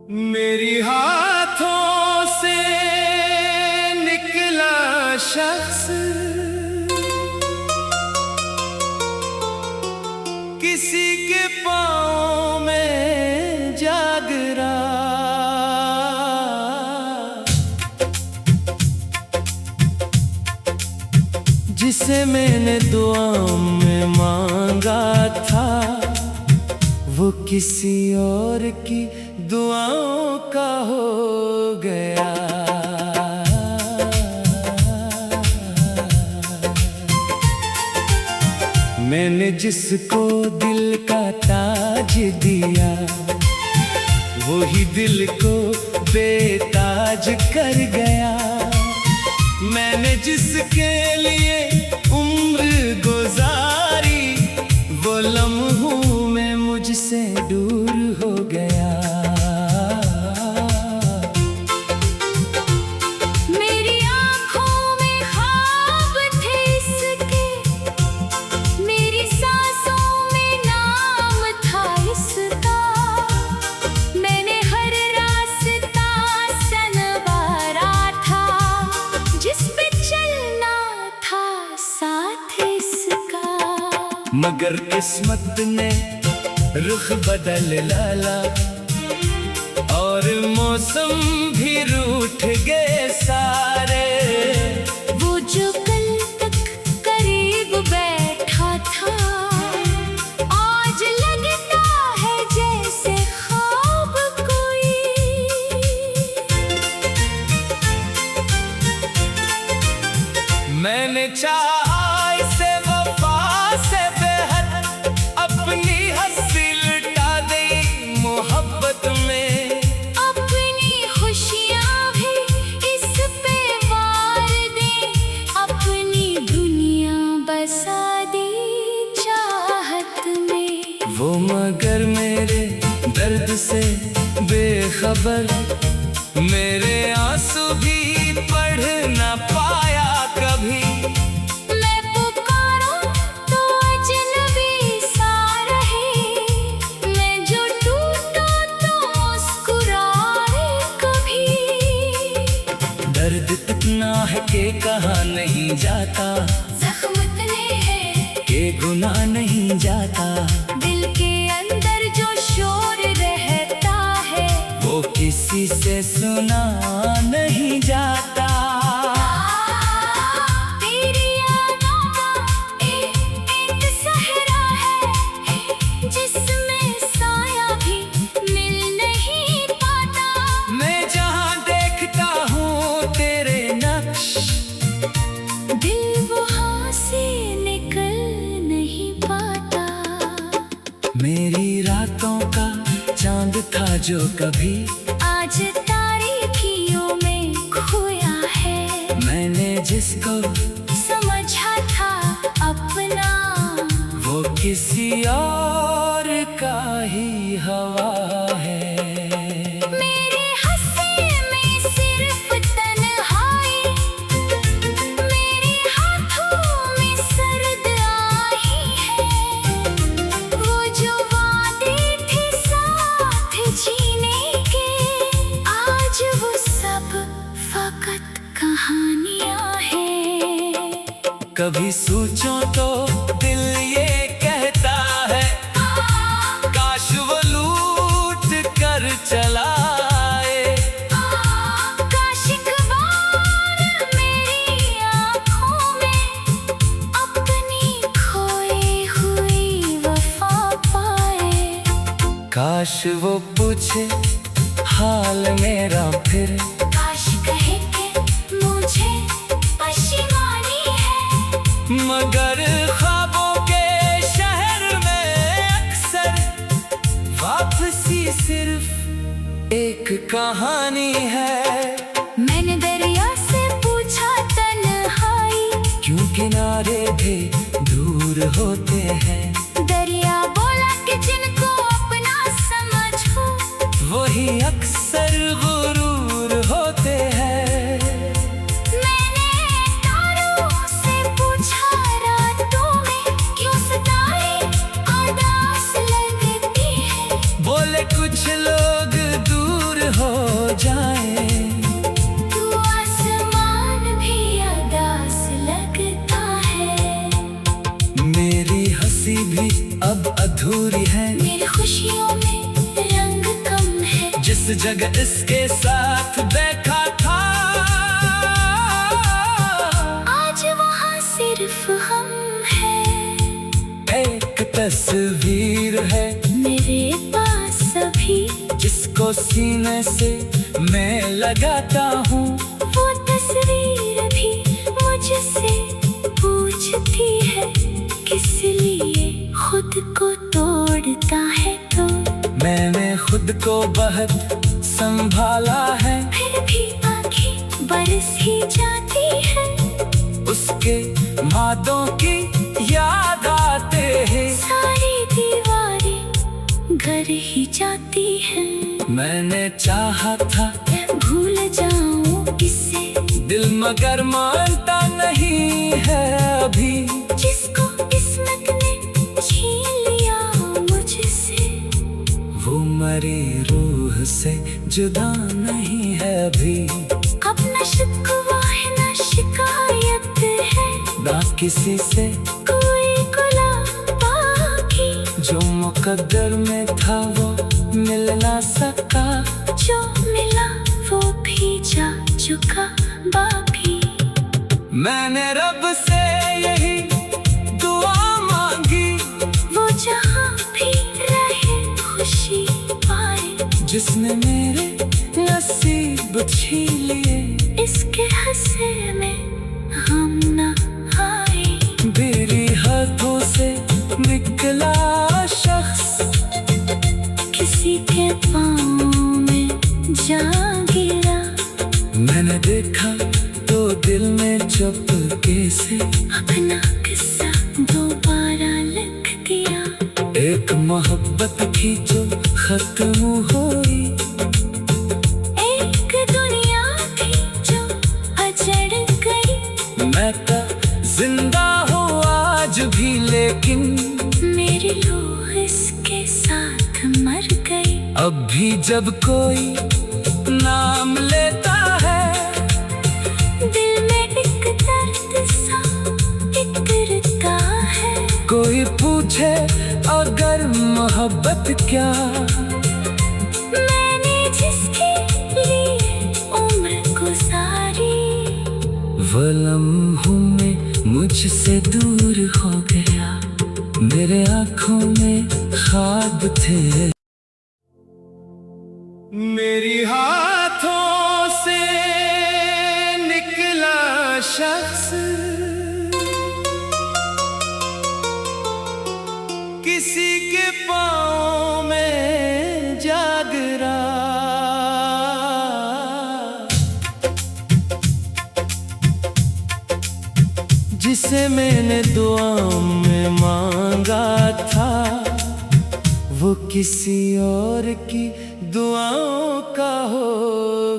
मेरी हाथों से निकला शख्स किसी के पाँव में जाग रहा, जिसे मैंने दुआ में मांगा था वो किसी और की दुआओं का हो गया। मैंने जिसको दिल का ताज दिया वो ही दिल को बेताज कर गया। मैंने जिसके लिए उम्र गुजारी वो लम्हों में मुझसे दूर हो गया। मेरी आँखों में ख्वाब थे इसके, मेरी सांसों में नाम था इसका। मैंने हर रास्ता सनवारा था जिस पे चलना था साथ इसका। मगर किस्मत ने रुख बदल डाला और मौसम भी रूठ गए सारे। वो जो कल तक करीब बैठा था आज लगता है जैसे ख्वाब कोई। मैंने चाहा इसे वफा से बेहद अपनी हंसी लुटा दी मोहब्बत में। अपनी खुशियाँ भी इस पे वार दी, अपनी दुनिया बसा दी चाहत में। वो मगर मेरे दर्द से बेखबर, मेरे आंसू भी पढ़ ना पाया कभी। मैं पुकारूं तो अजनबी सा रहे, मैं जो टूटा तो मुस्कुराए कभी। दर्द इतना है कि कहा नहीं जाता, जख्म इतने हैं कि गुनाह नहीं जाता। दिल के अंदर जो शोर रहता है वो किसी से सुना नहीं जाता। तेरी यादों का एक सहरा है जिसमें साया भी मिल नहीं पाता। मैं जहाँ देखता हूँ तेरे नक्श, दिल वहाँ से निकल नहीं पाता। मेरी रातों का चांद था जो कभी आज तारीकियों में खोया है। मैंने जिसको समझा था अपना वो किसी और का ही हवा है। मेरे हंसी में सिर्फ तन्हाई, मेरे हाथों में सर्द आही है। वो जो वादे थे साथ जीने के आज वो सब फकत कहानियां हैं। कभी सोचो तो दिल ये कहता है काश वो लूट कर चला आए। काश एक बार मेरी आँखों में अपनी खोई हुई वफा पाए। काश वो पूछे हाल मेरा फिर, काश कहे कि मुझे परेशानी है। मगर ख्वाबों के शहर में अक्सर वापसी सिर्फ एक कहानी है। मैंने दरिया से पूछा तन्हाई, क्यों किनारे भी दूर होते हैं। दरिया बोला कि जिनको अपना समझो वही अक्सर गुरूर होते हैं। मैंने तारों से पूछा रातों में क्यों सितारे उदास लगते हैं। बोले कुछ लोग दूर जिस जगह इसके साथ देखा था, आज वहाँ सिर्फ हम हैं। एक तस्वीर है मेरे पास अभी, जिसको सीने से मैं लगाता हूँ। वो तस्वीर भी मुझसे पूछती है, किस लिए खुद को तोड़ता है तो। मैंने खुद को बहुत संभाला है, फिर भी आंखें बरस ही जाती है। उसके वादों की याद आते हैं, सारी दीवारें घर ही जाती हैं। मैंने चाहा था भूल जाऊं इसे, दिल मगर मानता नहीं है अभी। जिसको किस्मत ने छीन लिया मुझसे, वो मरी रूह से जुदा नहीं है अभी। अब न शिकवा है न शिकायत है, ना किसी से कोई गुला बाकी। जो मुकद्दर में था वो मिल ना सका, जो मिला वो भी जा चुका बाकी। मैंने रब से यही दुआ मांगी, वो जहाँ भी रहे खुशी पाए। जिसने मेरे नसीब छीन लिए, इसके हंसे में हम न आए। मेरी हाथों से निकला शख्स, किसी के पाँव में जा गिरा। मैंने देखा तो दिल में चुपके से अपना किस्सा दोबारा लिख दिया। एक मोहब्बत थी जो खत्म हुई, एक दुनिया थी जो अजड़ गई। मैं तो जिंदा हूँ आज भी, लेकिन मेरी रूह इसके साथ मर गई। अब भी जब कोई नाम लेता है, दिल में एक दर्द सा इकरता है। कोई पूछे अगर मोहब्बत क्या, मैंने जिसके लिए उम्र गुजारी, वो लम्हों में मुझसे दूर हो गया। मेरे आँखों में ख्वाब थे, मेरी हाथों से निकला शख्स, किसी के पाँव में जागरा। जिसे मैंने दुआ में मांगा था, वो किसी और की दुआओं का हो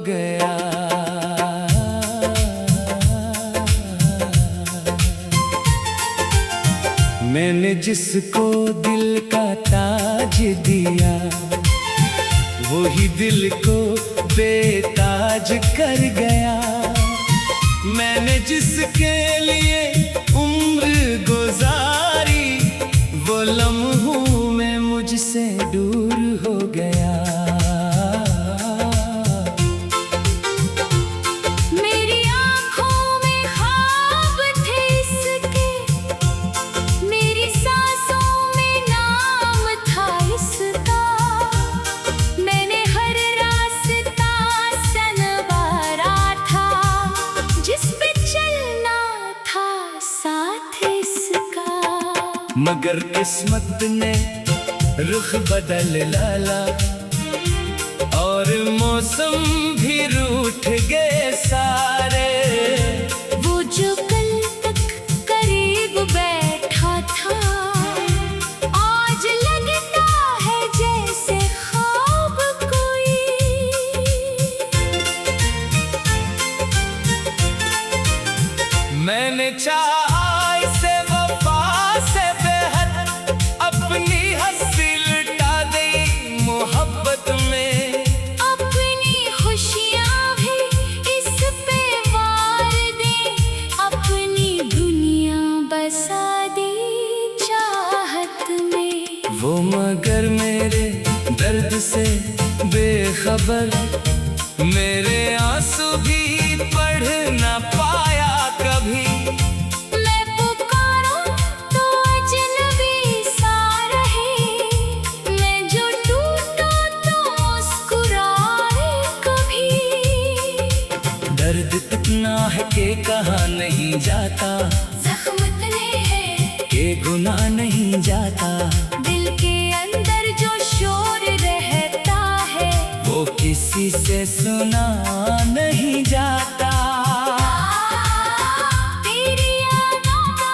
गया। मैंने जिसको दिल का ताज दिया, वही दिल को बेताज कर गया। मैंने जिसके लिए उम्र गुजारी, वो लम्हों में मुझसे दूर हो गया। मेरी आँखों में ख्वाब थे इसके, मेरी सांसों में नाम था इसका। मैंने हर रास्ता संवारा था, जिस पे चलना था साथ इसका। मगर किस्मत ने रुख बदल डाला, और मौसम भी रूठ गए सारे। वो जो कल तक करीब बैठा था, आज लगता है जैसे ख्वाब कोई। मैंने चाहा इसे वफा से बेहद, अपनी हंसी लुटा दी मोहब्बत में। अपनी खुशियाँ भी इस पे वार दे, अपनी दुनिया बसा दी चाहत में। वो मगर मेरे दर्द से बे बेखबर, मेरे आंसू भी पढ़ ना पाया कभी। मैं पुकारूं तो अजनबी सा रहे, मैं जो टूटा तो मुस्कुराए कभी। दर्द इतना है कि कहा नहीं जाता, जख्म इतने हैं कि गुनाह नहीं जाता। दिल के अंदर जो शोर रहता है, वो किसी से सुना नहीं जाता। तेरी यादों का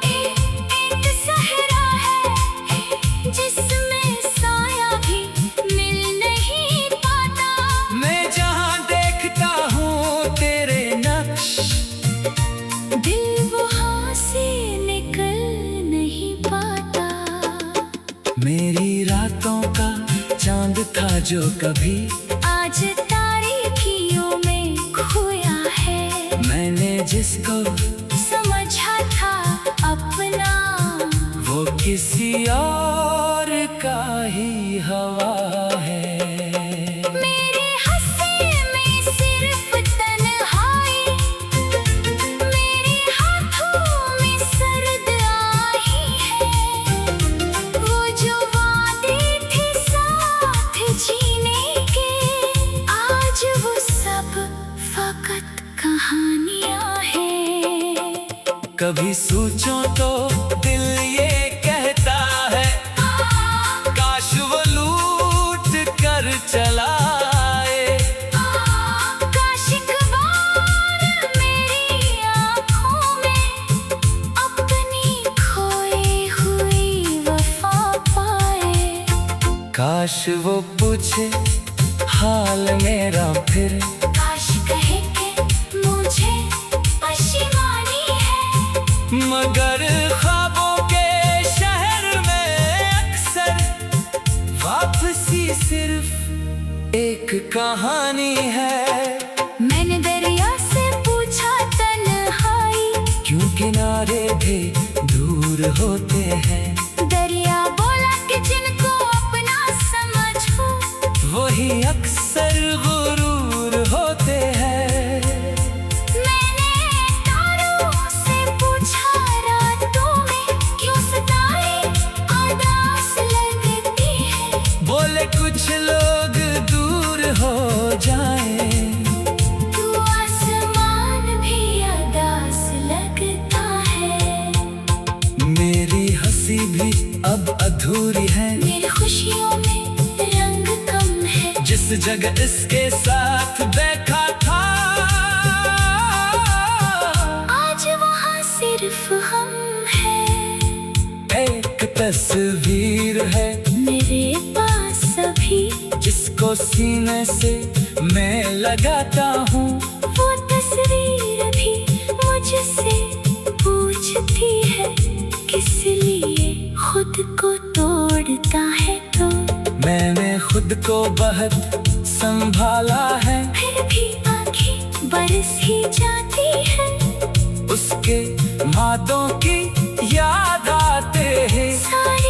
एक सहरा है, जिसमें साया भी मिल नहीं पाता। मैं जहाँ देखता हूँ तेरे नक्श, दिल वहाँ से निकल नहीं पाता। मेरी रातों का चांद था जो कभी आज तारीखियों में खोया है। मैंने जिसको समझा था अपना, वो किसी और का ही हवा है। मेरे हंसी में सिर्फ तन्हाई, मेरे हाथों में सर्द आही है। वो जो वादे थे साथ जीने के, आज वो सब फकत कहानियां हैं। कभी सोचो तो दिल ये कहता है, काश वो लूट कर चला आए। काश एक बार मेरी आँखों में अपनी खोई हुई वफा पाए। काश वो पूछे हाल मेरा फिर, काश कहे कि मुझे परेशानी है। मगर ख्वाबों के शहर में अक्सर वापसी सिर्फ एक कहानी है। मैंने दरिया से पूछा तन्हाई, क्यों किनारे भी दूर होते हैं, दरिया बोला कि जिनको अपना समझो, वही अक्सर गुरूर होते हैं। मैंने तारों से पूछा रातों में क्यों सितारे उदास लगती है, बोले कुछ लोग दूर हो जाए, तू आसमान भी उदास लगता है। मेरी हंसी भी अब अधूरी है, मेरी खुशियों में रंग कम है। जिस जगह इसके साथ देखा था, आज वहाँ सिर्फ हम हैं। एक तस्वीर है मेरे पास अभी, जिसको सीने से मैं लगाता हूँ। वो तस्वीर भी मुझसे पूछती है, किस लिए खुद को तोड़ता है तो। मैंने खुद को बहुत संभाला है, फिर भी आंखें बरस ही जाती है। उसके वादों की याद आते हैं। सारी